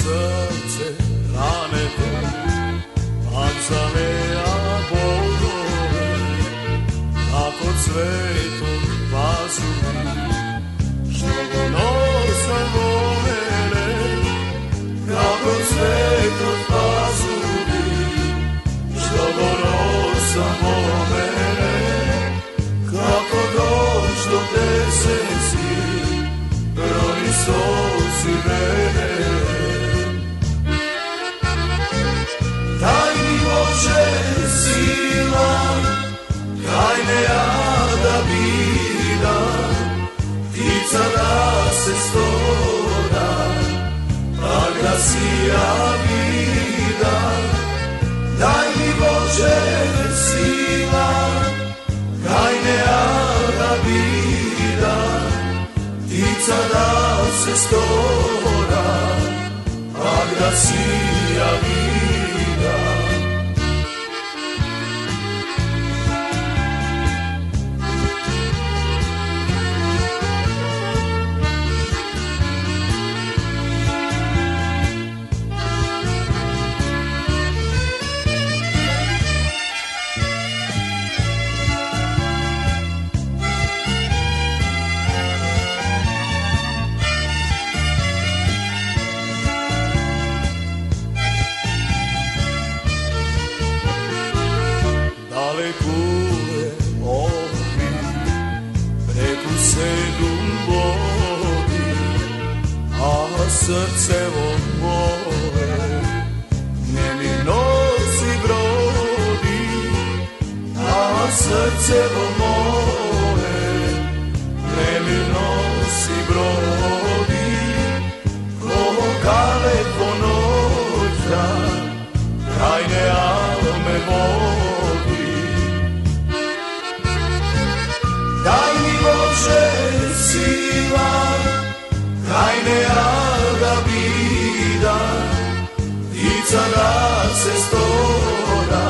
srce rane te, panzalea bolove, kako cvetom pazuri, što go nosa volele, kako cvetom pazuri, što go nosa volele, kako doć do peseci, broj soci vene. Daj mi Bože sila, kaj ne da vidim, ptica da se stora, a da si ja vidim. Daj mi Bože sila, kaj ne da vidim, ptica da se stora, a da si ja vidim. Kule ovi, preku sedum vodi, a srcevo moje neminovno si brodi, a srcevo moje neminovno si brodi, ko kale po noća, kraj ne me vodi. Daj mi Bože sila, kaj ne da vidim, ptica da se stora,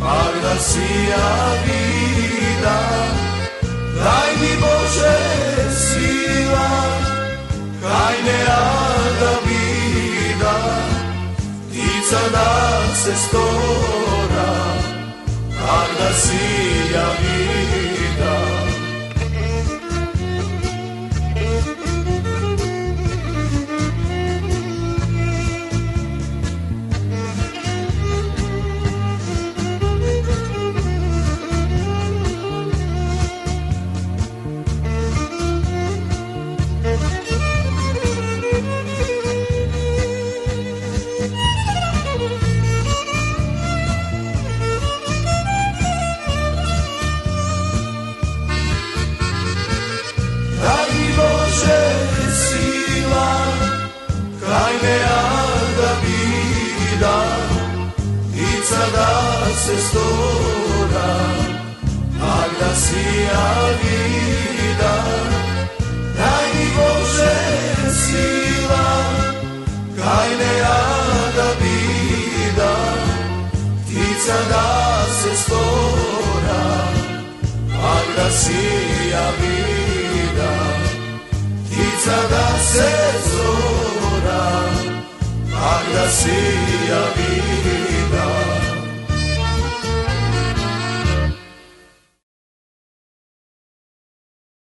a da si ja vidim. Daj mi Bože sila, kaj ne da vidim, ptica da se stora, a da si ja vidim. Kaj ne da vidim, ptica da se stora, a da si ja vidim. Daj mi Bože sila, kaj ne da vidim, ptica da se stora, a da si ja vidim. Ptica da se stora, a da si ja vidim.